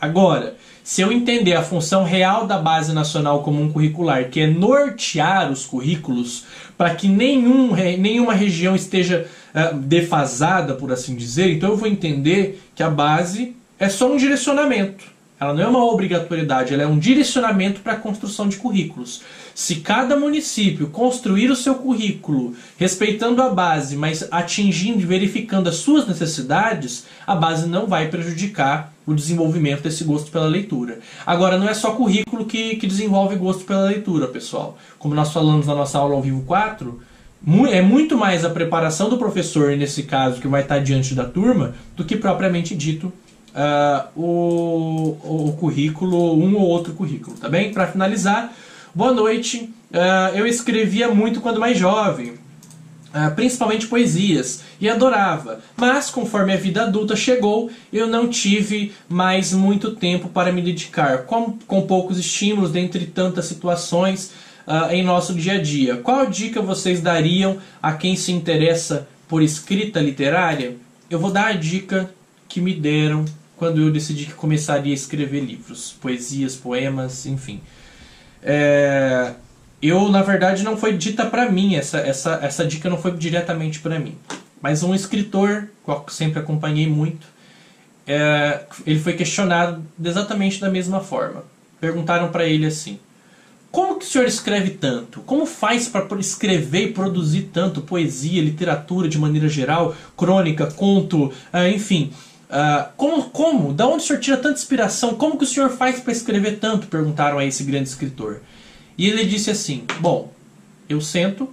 Agora, se eu entender a função real da Base Nacional Comum Curricular, que é nortear os currículos para que nenhuma região esteja defasada, por assim dizer, então eu vou entender que a base é só um direcionamento. Ela não é uma obrigatoriedade, ela é um direcionamento para a construção de currículos. Se cada município construir o seu currículo respeitando a base, mas atingindo e verificando as suas necessidades, a base não vai prejudicar o desenvolvimento desse gosto pela leitura. Agora, não é só currículo que desenvolve gosto pela leitura, pessoal. Como nós falamos na nossa aula ao vivo 4, é muito mais a preparação do professor, nesse caso, que vai estar diante da turma, do que propriamente dito o currículo, um ou outro currículo, tá bem? Para finalizar, boa noite. Eu escrevia muito quando mais jovem, principalmente poesias, e adorava, mas conforme a vida adulta chegou, eu não tive mais muito tempo para me dedicar, com poucos estímulos dentre tantas situações em nosso dia a dia. Qual dica vocês dariam a quem se interessa por escrita literária? Eu vou dar a dica que me deram quando eu decidi que começaria a escrever livros, poesias, poemas, enfim. Na verdade, não foi dita para mim, essa dica não foi diretamente para mim. Mas um escritor, que eu sempre acompanhei muito, ele foi questionado exatamente da mesma forma. Perguntaram para ele assim: como que o senhor escreve tanto? Como faz para escrever e produzir tanto poesia, literatura de maneira geral, crônica, conto, enfim... como? Da onde o senhor tira tanta inspiração? Como que o senhor faz para escrever tanto? Perguntaram a esse grande escritor. E ele disse assim, bom, eu sento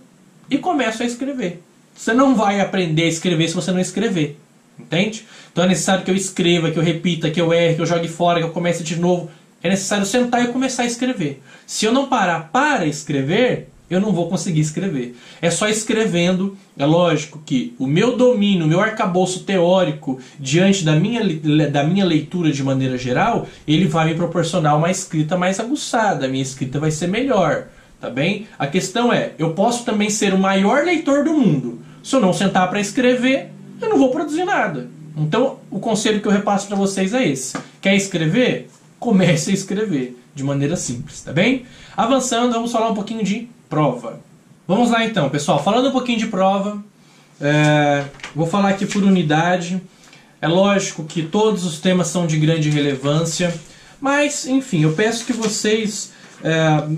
e começo a escrever. Você não vai aprender a escrever se você não escrever. Entende? Então é necessário que eu escreva, que eu repita, que eu erre, que eu jogue fora, que eu comece de novo. É necessário sentar e começar a escrever. Se eu não parar para escrever, eu não vou conseguir escrever. É só escrevendo. É lógico que o meu domínio, o meu arcabouço teórico diante da minha leitura de maneira geral, ele vai me proporcionar uma escrita mais aguçada. A minha escrita vai ser melhor. Tá bem? A questão é, eu posso também ser o maior leitor do mundo. Se eu não sentar para escrever, eu não vou produzir nada. Então, o conselho que eu repasso para vocês é esse. Quer escrever? Comece a escrever de maneira simples, tá bem? Avançando, vamos falar um pouquinho de prova. Vamos lá então, pessoal. Falando um pouquinho de prova, vou falar aqui por unidade. É lógico que todos os temas são de grande relevância, mas, enfim, eu peço que vocês...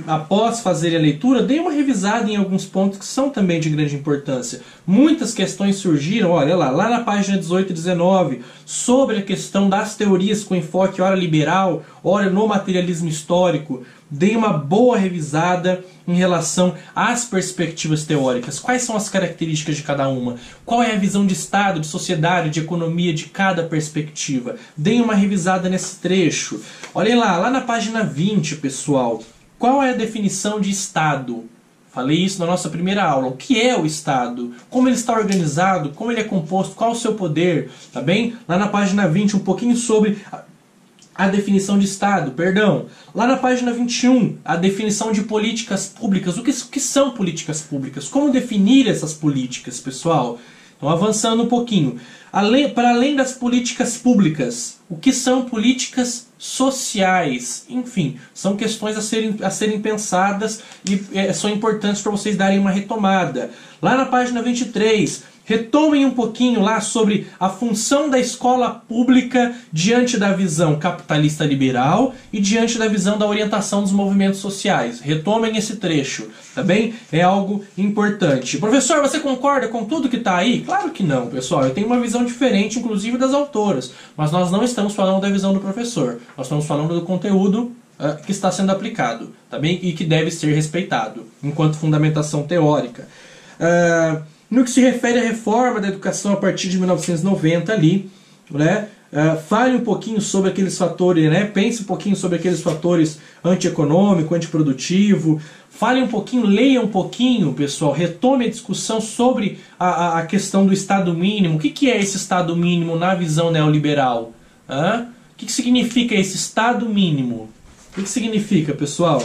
após fazer a leitura, dê uma revisada em alguns pontos que são também de grande importância. Muitas questões surgiram, olha lá na página 18 e 19, sobre a questão das teorias com enfoque ora liberal, ora no materialismo histórico. Dê uma boa revisada em relação às perspectivas teóricas. Quais são as características de cada uma? Qual é a visão de Estado, de sociedade, de economia de cada perspectiva? Deem uma revisada nesse trecho. Olhem lá na página 20, pessoal. Qual é a definição de Estado? Falei isso na nossa primeira aula. O que é o Estado? Como ele está organizado? Como ele é composto? Qual o seu poder? Tá bem? Lá na página 20, um pouquinho sobre... a definição de Estado, perdão. Lá na página 21, a definição de políticas públicas. O que são políticas públicas? Como definir essas políticas, pessoal? Então, avançando um pouquinho. Para além das políticas públicas, o que são políticas sociais? Enfim, são questões a serem pensadas e são importantes para vocês darem uma retomada. Lá na página 23... retomem um pouquinho lá sobre a função da escola pública diante da visão capitalista liberal e diante da visão da orientação dos movimentos sociais. Retomem esse trecho, tá bem? É algo importante. Professor, você concorda com tudo que está aí? Claro que não, pessoal. Eu tenho uma visão diferente, inclusive das autoras. Mas nós não estamos falando da visão do professor. Nós estamos falando do conteúdo que está sendo aplicado, tá bem? E que deve ser respeitado enquanto fundamentação teórica. No que se refere à reforma da educação a partir de 1990 ali, né, fale um pouquinho sobre aqueles fatores, né, pense um pouquinho sobre aqueles fatores antieconômico, antiprodutivo, fale um pouquinho, leia um pouquinho, pessoal, retome a discussão sobre a questão do Estado mínimo. O que é esse Estado mínimo na visão neoliberal? O que significa esse Estado mínimo? O que significa, pessoal?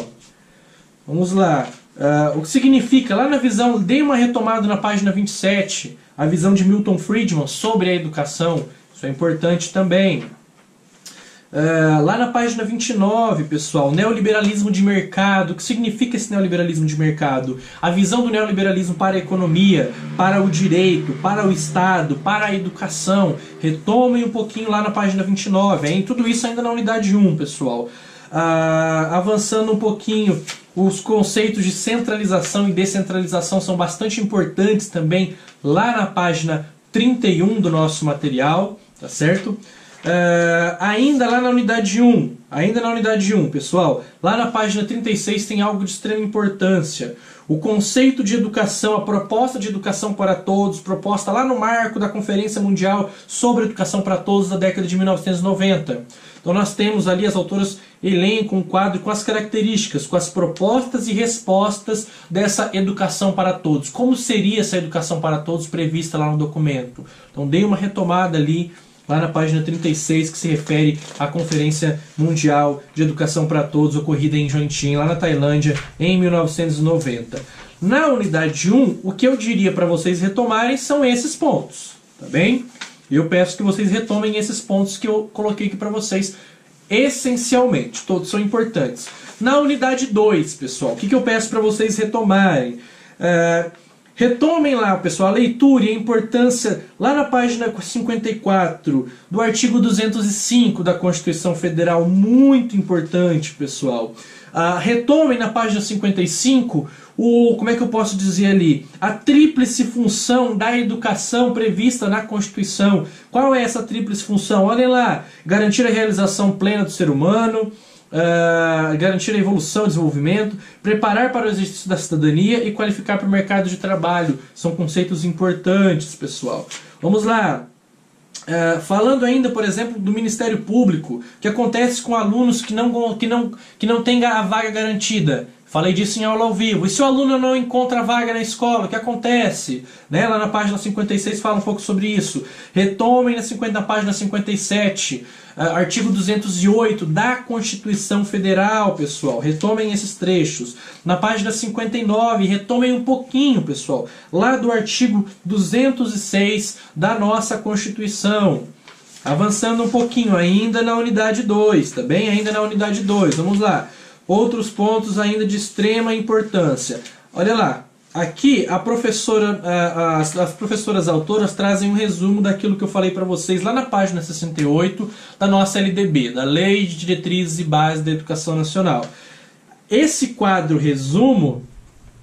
Vamos lá. O que significa, lá na visão, dei uma retomada na página 27, a visão de Milton Friedman sobre a educação, isso é importante também. Lá na página 29, pessoal, neoliberalismo de mercado, o que significa esse neoliberalismo de mercado? A visão do neoliberalismo para a economia, para o direito, para o Estado, para a educação. Retomem um pouquinho lá na página 29, hein? Tudo isso ainda na unidade 1, pessoal. Avançando um pouquinho, os conceitos de centralização e descentralização são bastante importantes também lá na página 31 do nosso material, tá certo? Ainda lá na unidade 1, pessoal, lá na página 36 tem algo de extrema importância. O conceito de educação, a proposta de educação para todos, proposta lá no marco da Conferência Mundial sobre Educação para Todos da década de 1990. Então nós temos ali, as autoras elencam um quadro com as características, com as propostas e respostas dessa educação para todos. Como seria essa educação para todos prevista lá no documento? Então dei uma retomada ali, lá na página 36, que se refere à Conferência Mundial de Educação para Todos, ocorrida em Jönköping, lá na Tailândia, em 1990. Na unidade 1, o que eu diria para vocês retomarem são esses pontos, tá bem? Eu peço que vocês retomem esses pontos que eu coloquei aqui para vocês, essencialmente, todos são importantes. Na unidade 2, pessoal, o que eu peço para vocês retomarem? Retomem lá, pessoal, a leitura e a importância, lá na página 54 do artigo 205 da Constituição Federal, muito importante, pessoal. Retomem na página 55, como é que eu posso dizer ali? A tríplice função da educação prevista na Constituição. Qual é essa tríplice função? Olhem lá, garantir a realização plena do ser humano, garantir a evolução e desenvolvimento, preparar para o exercício da cidadania e qualificar para o mercado de trabalho. São conceitos importantes, pessoal. Vamos lá. Falando ainda, por exemplo, do Ministério Público, o que acontece com alunos que não têm a vaga garantida. Falei disso em aula ao vivo. E se o aluno não encontra vaga na escola, o que acontece? Né? Lá na página 56 fala um pouco sobre isso. Retomem na página 57, artigo 208 da Constituição Federal, pessoal. Retomem esses trechos. Na página 59, retomem um pouquinho, pessoal, lá do artigo 206 da nossa Constituição. Avançando um pouquinho, ainda na unidade 2, tá bem? Ainda na unidade 2, vamos lá. Outros pontos ainda de extrema importância. Olha lá, aqui as professoras autoras trazem um resumo daquilo que eu falei para vocês lá na página 68 da nossa LDB, da Lei de Diretrizes e Bases da Educação Nacional. Esse quadro resumo,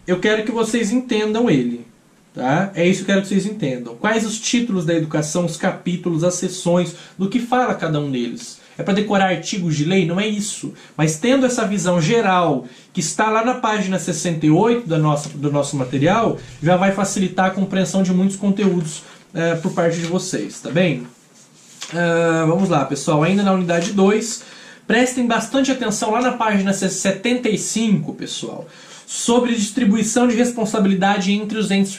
eu quero que vocês entendam ele. Tá? É isso que eu quero que vocês entendam. Quais os títulos da educação, os capítulos, as seções, do que fala cada um deles. É para decorar artigos de lei? Não é isso. Mas tendo essa visão geral, que está lá na página 68 do nosso material, já vai facilitar a compreensão de muitos conteúdos por parte de vocês, tá bem? Vamos lá, pessoal. Ainda na unidade 2, prestem bastante atenção lá na página 75, pessoal, sobre distribuição de responsabilidade entre os entes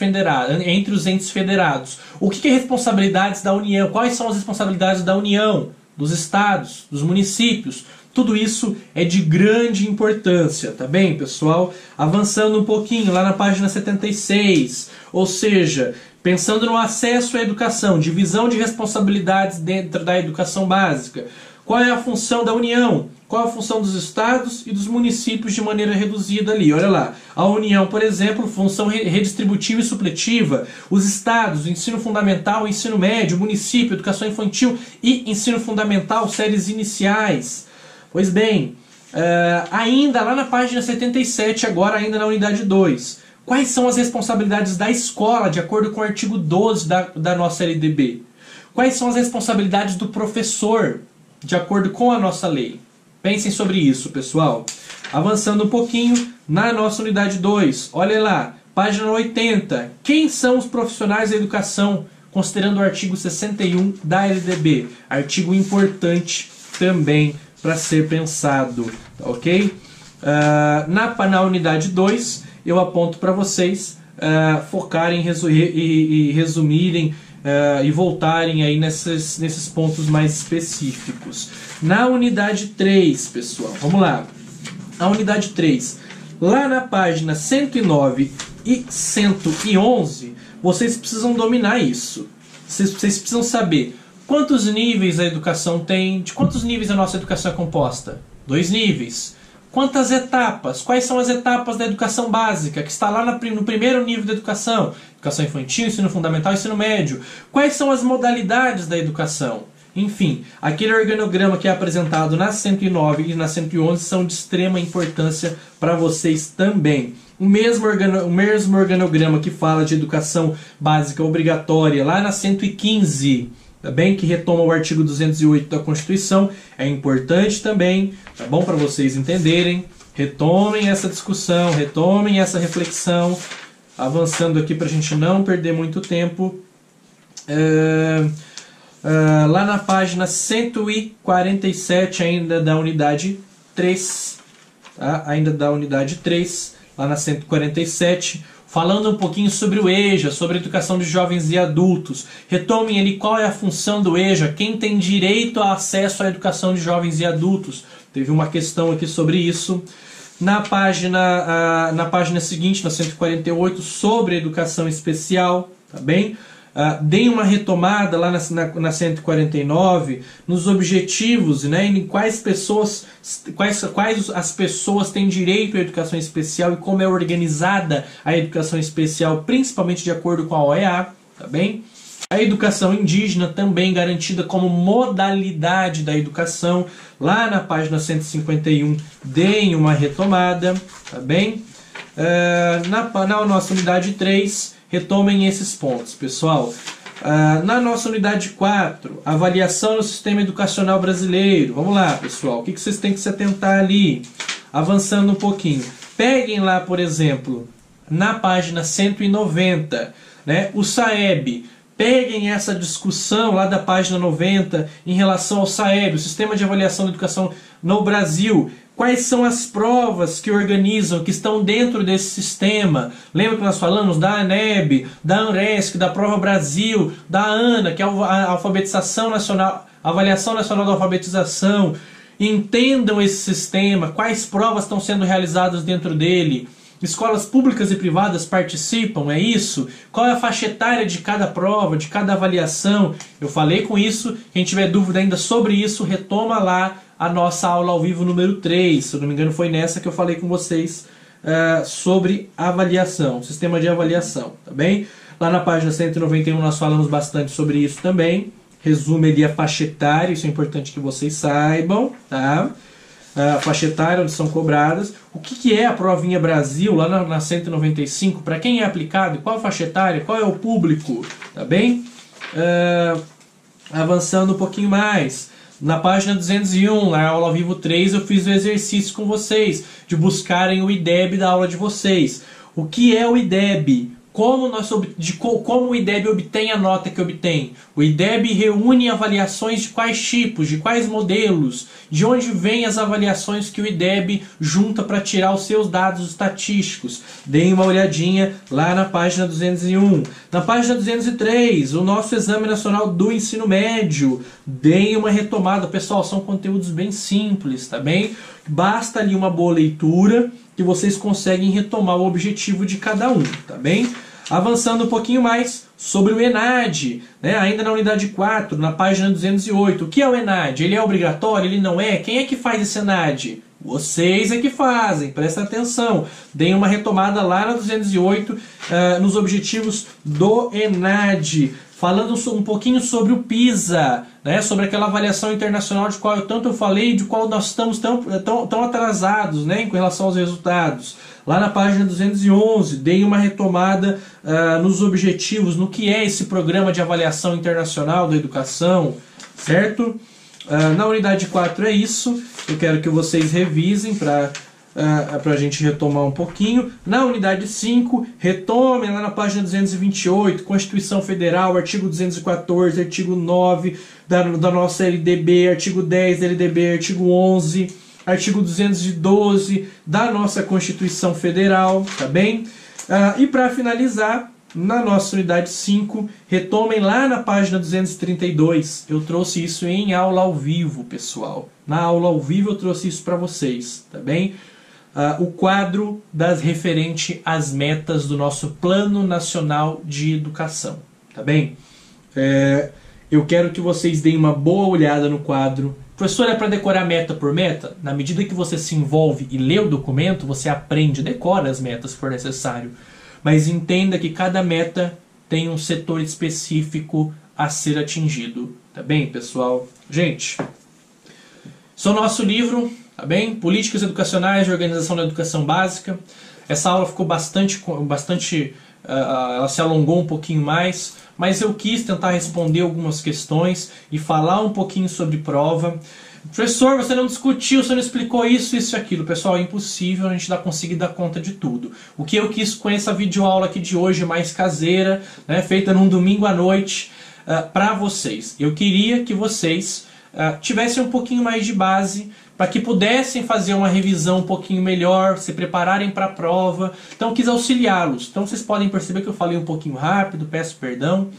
federados. O que é responsabilidades da União? Quais são as responsabilidades da União, dos estados, dos municípios? Tudo isso é de grande importância, tá bem, pessoal? Avançando um pouquinho, lá na página 76, ou seja, pensando no acesso à educação, divisão de responsabilidades dentro da educação básica. Qual é a função da União? Qual a função dos estados e dos municípios de maneira reduzida ali? Olha lá, a União, por exemplo, função redistributiva e supletiva. Os estados, ensino fundamental, ensino médio, município, educação infantil e ensino fundamental, séries iniciais. Pois bem, ainda lá na página 77, agora ainda na unidade 2, quais são as responsabilidades da escola, de acordo com o artigo 12 da nossa LDB? Quais são as responsabilidades do professor, de acordo com a nossa lei? Pensem sobre isso, pessoal. Avançando um pouquinho, na nossa unidade 2, olha lá, página 80. Quem são os profissionais da educação, considerando o artigo 61 da LDB? Artigo importante também para ser pensado, ok? Na unidade 2, eu aponto para vocês focarem e resumirem e voltarem aí nesses pontos mais específicos. Na unidade 3, pessoal, vamos lá. A unidade 3, lá na página 109 e 111, vocês precisam dominar isso. Vocês precisam saber quantos níveis a educação tem, de quantos níveis a nossa educação é composta? 2 níveis. Quantas etapas? Quais são as etapas da educação básica, que está lá no primeiro nível da educação? Educação infantil, ensino fundamental, ensino médio. Quais são as modalidades da educação? Enfim, aquele organograma que é apresentado na 109 e na 111 são de extrema importância para vocês também. O mesmo organograma que fala de educação básica obrigatória lá na 115, tá bem? Que retoma o artigo 208 da Constituição, é importante também, tá bom? Para vocês entenderem. Retomem essa discussão, retomem essa reflexão, avançando aqui para a gente não perder muito tempo. Lá na página 147, ainda da unidade 3, tá? Ainda da unidade 3, lá na 147, falando um pouquinho sobre o EJA, sobre a educação de jovens e adultos. Retomem ali qual é a função do EJA, quem tem direito a acesso à educação de jovens e adultos. Teve uma questão aqui sobre isso. Na página seguinte, na 148, sobre educação especial, tá bem? deem uma retomada lá na 149, nos objetivos, né, em quais as pessoas têm direito à educação especial e como é organizada a educação especial, principalmente de acordo com a OEA, tá bem? A educação indígena também garantida como modalidade da educação, lá na página 151, deem uma retomada, tá bem? Na nossa unidade 3, retomem esses pontos, pessoal. Na nossa unidade 4, avaliação do sistema educacional brasileiro. Vamos lá, pessoal, o que vocês têm que se atentar ali? Avançando um pouquinho. Peguem lá, por exemplo, na página 190, né, o SAEB. Peguem essa discussão lá da página 90 em relação ao SAEB, o Sistema de Avaliação da Educação no Brasil. Quais são as provas que organizam, que estão dentro desse sistema? Lembra que nós falamos da ANEB, da ANRESC, da Prova Brasil, da ANA, que é a Alfabetização Nacional, Avaliação Nacional da Alfabetização. Entendam esse sistema, quais provas estão sendo realizadas dentro dele. Escolas públicas e privadas participam, é isso? Qual é a faixa etária de cada prova, de cada avaliação? Eu falei com isso, quem tiver dúvida ainda sobre isso, retoma lá a nossa aula ao vivo número 3. Se eu não me engano foi nessa que eu falei com vocês sobre avaliação, sistema de avaliação, tá bem? Lá na página 191 nós falamos bastante sobre isso também. Resume ali a faixa etária, isso é importante que vocês saibam, tá? A faixa etária onde são cobradas. O que é a Provinha Brasil, lá na 195, para quem é aplicado, qual a faixa etária, qual é o público, tá bem? Avançando um pouquinho mais, na página 201, na aula ao vivo 3, eu fiz o exercício com vocês, de buscarem o IDEB da aula de vocês. O que é o IDEB? Como o IDEB obtém a nota que obtém? O IDEB reúne avaliações de quais tipos, de quais modelos, de onde vêm as avaliações que o IDEB junta para tirar os seus dados estatísticos. Deem uma olhadinha lá na página 201. Na página 203, o nosso Exame Nacional do Ensino Médio. Deem uma retomada. Pessoal, são conteúdos bem simples, tá bem? Basta ali uma boa leitura que vocês conseguem retomar o objetivo de cada um, tá bem? Avançando um pouquinho mais sobre o ENAD, né? Ainda na unidade 4, na página 208. O que é o ENAD? Ele é obrigatório? Ele não é? Quem é que faz esse ENAD? Vocês é que fazem, presta atenção. Deem uma retomada lá na 208, nos objetivos do ENAD. Falando um pouquinho sobre o PISA, né, sobre aquela avaliação internacional de qual eu falei, de qual nós estamos tão atrasados, né, em relação aos resultados. Lá na página 211, deem uma retomada nos objetivos, no que é esse programa de avaliação internacional da educação, certo? Na unidade 4 é isso, eu quero que vocês revisem para a gente retomar um pouquinho. Na unidade 5, retomem lá na página 228, Constituição Federal, artigo 214, artigo 9 da nossa LDB, artigo 10 da LDB, artigo 11, artigo 212 da nossa Constituição Federal, tá bem? E para finalizar, na nossa unidade 5, retomem lá na página 232. Eu trouxe isso em aula ao vivo, pessoal. Na aula ao vivo eu trouxe isso para vocês, tá bem? O quadro referente às metas do nosso Plano Nacional de Educação, tá bem? Eu quero que vocês deem uma boa olhada no quadro. Professor, é para decorar meta por meta? Na medida que você se envolve e lê o documento, você aprende, decora as metas se for necessário. Mas entenda que cada meta tem um setor específico a ser atingido, tá bem, pessoal? Gente, esse é o nosso livro, tá bem? Políticas Educacionais de Organização da Educação Básica. Essa aula ficou ela se alongou um pouquinho mais, mas eu quis tentar responder algumas questões e falar um pouquinho sobre prova. Professor, você não discutiu, você não explicou isso e aquilo. Pessoal, é impossível a gente conseguir dar conta de tudo. O que eu quis com essa videoaula aqui de hoje, mais caseira, né, feita num domingo à noite, para vocês. Eu queria que vocês tivessem um pouquinho mais de base, para que pudessem fazer uma revisão um pouquinho melhor, se prepararem para a prova. Então eu quis auxiliá-los. Então vocês podem perceber que eu falei um pouquinho rápido, peço perdão.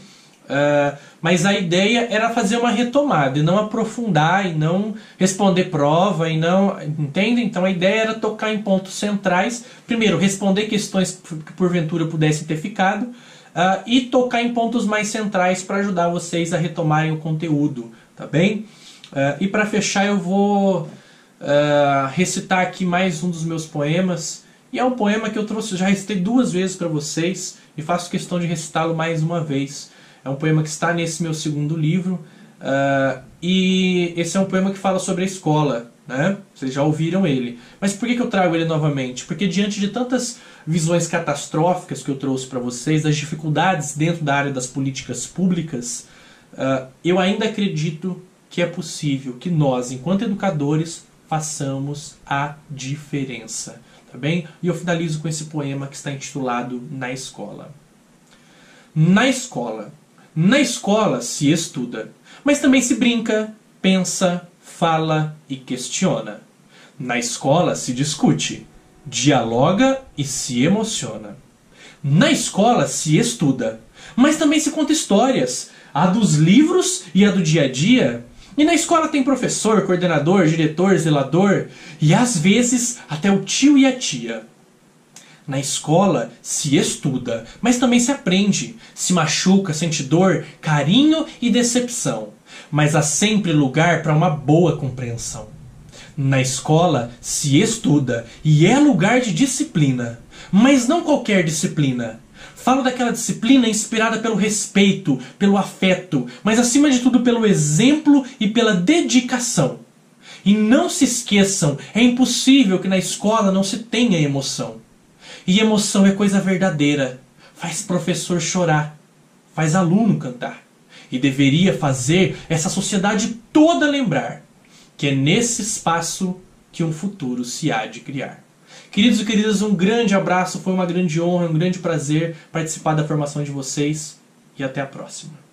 Mas a ideia era fazer uma retomada e não aprofundar e não responder prova e não, entendem? Então a ideia era tocar em pontos centrais. Primeiro, responder questões que porventura pudessem ter ficado. e tocar em pontos mais centrais para ajudar vocês a retomarem o conteúdo, tá bem? E para fechar eu vou recitar aqui mais um dos meus poemas, e é um poema que eu trouxe, já recitei 2 vezes para vocês e faço questão de recitá-lo mais uma vez. É um poema que está nesse meu 2º livro, e esse é um poema que fala sobre a escola, né? Vocês já ouviram ele. Mas por que eu trago ele novamente? Porque diante de tantas visões catastróficas que eu trouxe para vocês, das dificuldades dentro da área das políticas públicas, eu ainda acredito que é possível que nós, enquanto educadores, façamos a diferença. Tá bem? E eu finalizo com esse poema que está intitulado Na Escola. Na escola. Na escola se estuda, mas também se brinca, pensa, fala e questiona. Na escola se discute, dialoga e se emociona. Na escola se estuda, mas também se conta histórias, a dos livros e a do dia a dia. E na escola tem professor, coordenador, diretor, zelador e às vezes até o tio e a tia. Na escola se estuda, mas também se aprende, se machuca, sente dor, carinho e decepção. Mas há sempre lugar para uma boa compreensão. Na escola se estuda e é lugar de disciplina, mas não qualquer disciplina. Falo daquela disciplina inspirada pelo respeito, pelo afeto, mas acima de tudo pelo exemplo e pela dedicação. E não se esqueçam, é impossível que na escola não se tenha emoção. E emoção é coisa verdadeira, faz professor chorar, faz aluno cantar. E deveria fazer essa sociedade toda lembrar que é nesse espaço que um futuro se há de criar. Queridos e queridas, um grande abraço, foi uma grande honra, um grande prazer participar da formação de vocês e até a próxima.